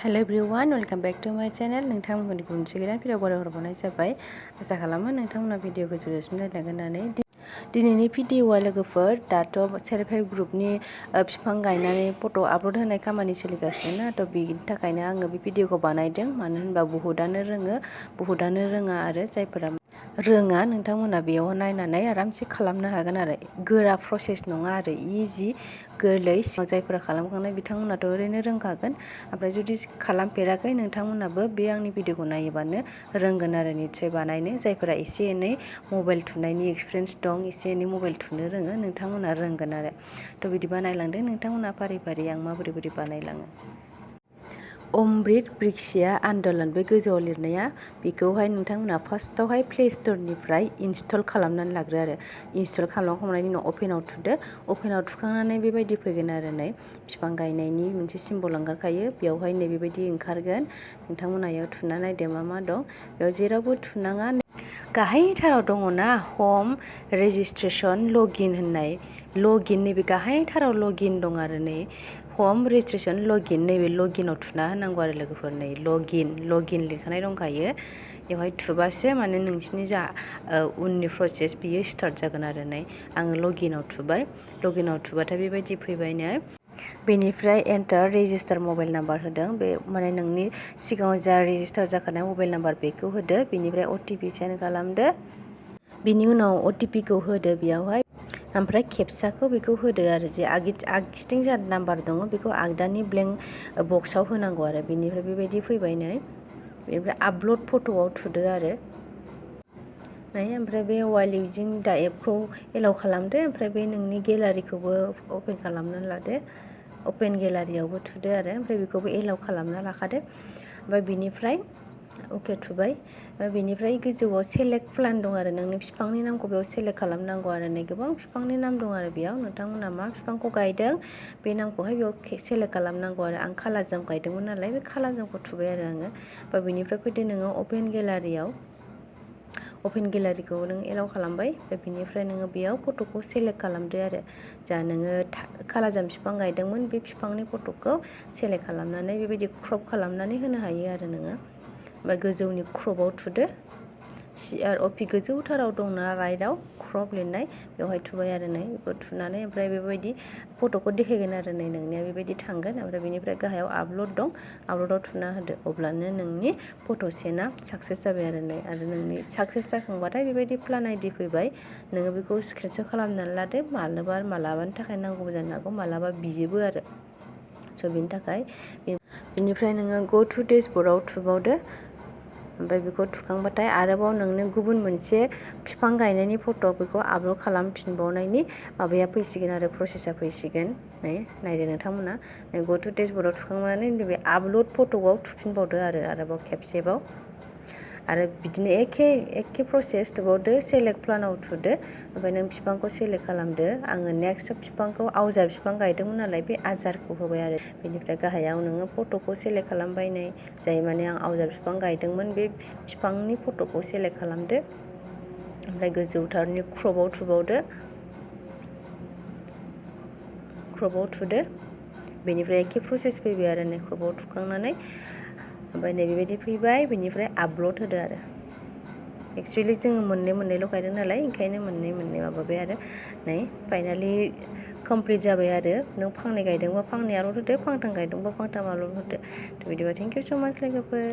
hello everyone welcome back to my channel नोंथांमोनखौ मोनसे गोदान भिडिअ बरायहरबावनाय जाबाय आसा खालामो नोंथांमोना भिडिअखौ जोबजासिम नायलांगोन होननानै दिनैनि भिडिअआ लोगोफोर दाथ' सेल्फ हेल्प ग्रुपनि बिफां गायनानै फट' आपल'ड होनाय खामानि सोलिगासिनो ना थ' बिनि थाखायनो आङो बे भिडिअखौ बानायदों मानो होनबा बुहुदानो रोङो बुहुदानो रोङा आरो जायफोरा रोङा नोंथांमोना बेयाव नायनानै आरामसे खालामनो हागोन आरो गोरा प्रसेस नङा आरो इजि गोरलै जायफोरा खालामखांनाय बिथांमोनाथ' ओरैनो रोंखागोन ओमफ्राय जुदि खालामफेराखै नोंथांमोनाबो बे आंनि भिडिअखौ नायोबानो रोंगोन आरो निस्सय बानायनो जायफोरा एसे एनै मबाइल थुनायनि एक्सपिरियेन्स दं एसे एनै मबाइल थुनो रोङो नोंथांमोना रोंगोन आरो थ' बिदि बानायलांदो नोंथांमोना फारि फारि आं माबोरै बानायलाङो अमृत बृक्षिया आन्दलन बे गोजौआव लिरनाया बेखौहाय नोंथांमोना फार्स्टआवहाय प्ले स्ट'रनिफ्राय इनस्टल खालामनानै लाग्रो आरो इनस्टल खालामखांनायनि उनाव अपेनाव थुदो अपेनाव थुखांनानै बेबायदि फैगोन आरो नै बिफां गायनायनि मोनसे सिम्बल ओंखारखायो बेयावहाय नै बेबायदि ओंखारगोन नोंथांमोना बेयाव थुना नायदो मा दं बेयाव जेरावबो थुनाङा गाहायथाराव दङ ना हम रेजिस्ट्रेसन लगिन होननाय लगिन नैबे गाहायथाराव लगिन दं आरो नै हम रेजिस्ट्रेसन लगिन नैबे लगिनाव थुना होनांगौ आरो लोगोफोर नै लगिन लिरखानाय दंखायो बेवहाय थुबासो माने नोंसिनि जा उननि प्रसेस बियो स्टार्ट जागोन आरो नै आङो लगिनाव थुबाय लगिनाव थुबाथाय बेबायदि फैबायनो बेनिफ्राय एन्टार रेजिस्टार मबाइल नाम्बार होदों बे माने नोंनि सिगाङाव जा रेजिस्टार जाखानाय मबाइल नाम्बार बेखौ होदो बेनिफ्राय अटिपि सेन्ड खालामदो बिनि उनाव अटिपिखौ होदो बेयावहाय ओमफ्राय खेबसाखौ बेखौ होदो आरो जे आगसिथिं जा नाम्बार दङ बेखौ आगदानि ब्लेंक बक्सआव होनांगौ आरो बेनिफ्राय बेबायदि फैबाय नै बेनिफ्राय आपल'ड फट'आव थुदो आरो नै ओमफ्राय बे वाइल इउजिं दा एपखौ एलाउ खालामदो ओमफ्राय बे नोंनि गेलारिखौबो अपेन खालामनानै लादो अपेन गेलारियावबो थुदो आरो ओमफ्राय बेखौबो एलाउ खालामना लाखादो ओमफ्राय बिनिफ्राय अके थुबाय बेनिफ्राय गोजौआव सेलेक्ट प्लान दं आरो नोंनि बिफांनि नामखौ बेयाव सेलेक्ट खालामनांगौ आरो नै गोबां बिफांनि नाम दं आरो बेयाव नोंथांमोना मा बिफांखौ गायदों बे नामखौहाय बेयाव सेलेक्ट खालामनांगौ आरो आं खालाजाम गायदोंमोन नालाय बे खालाजामखौ थुबाय आरो आङो ओमफ्राय बेनिफ्राय फैदो नोङो अपेन गेलारिखौ नों एलाउ खालामबाय ओमफ्राय बिनिफ्राय नोङो बेयाव फट'खौ सेलेक्ट खालामदो आरो जा नोङो खालाजाम बिफां गायदोंमोन बे बिफांनि फट'खौ सेलेक्ट खालामनानै बेबायदि क्रप खालामनानै होनो हायो आरो नोङो ओमफ्राय गोजौनि क्रपआव थुदो CROP गोजौथाराव दंना राइटआव क्रप लिरनाय बेवहाय थुबाय आरो नै बेखौ थुनानै ओमफ्राय बेबायदि फट'खौ देखायगोन आरो नै नोंनिया बेबायदि थांगोन ओमफ्राय बेनिफ्राय गाहायाव आपल'ड दं आपल'डआव थुना होदो अब्लानो नोंनि फट' सेना साक्सेस जाबाय आरो नै आरो नोंनि साक्सेस जाखांबाथाय बेबायदि प्लान आइडि फैबाय नोङो बेखौ स्क्रिनशट खालामनानै लादो मालाबानि थाखाय नांगौबो जानो हागौ मालाबा बियोबो आरो स' बिनि थाखाय बिनिफ्राय नोङो गो टु डेशबर्डआव थुबावदो ओमफ्राय बेखौ थुखांबाथाय आरोबाव नोंनो गुबुन मोनसे बिफां गायनायनि फट' बेखौ आपल'ड खालामफिनबावनायनि माबाया फैसिगोन आरो प्रसेसा फैसिगोन नै नायदो नोंथांमोना गो टु डेशबर्डआव थुखांनानै नैबे आपल'ड फट'आव थुफिनबावदो आरोबाव खेबसेबाव आरो बिदिनो एखे प्रसेस थुबावदो सेलेक्ट प्लानाव थुदो ओमफ्राय नों बिफांखौ सेलेक्ट खालामदो आङो नेक्स्ट बिफांखौ आवजार बिफां गायदोंमोन नालाय बे आजारखौ होबाय आरो बेनिफ्राय गाहायाव नोङो फट'खौ सेलेक्ट खालामबाय नै जाय माने आं आवजार बिफां गायदोंमोन बे बिफांनि फट'खौ सेलेक्ट खालामदो ओमफ्राय गोजौथारनि क्रपआव थुदो बेनिफ्राय एखे प्रसेस फैबाय आरो नै क्रपआव थुखांनानै ओमफ्राय नै बेबायदि फैबाय बेनिफ्राय आपल'ड होदो आरो एक्सुवेलि जोङो मोननैल' गायदों नालाय ओंखायनो मोननै माबाबाय आरो नै फाइनालि कमप्लिट जाबाय आरो नों फांनै गायदोंबा फांनै आपल'ड होदो फांथाम गायदोंबा फांथाम आपल'ड होदो थ' बिदिबा थेंक इउ स' माच लोगोफोर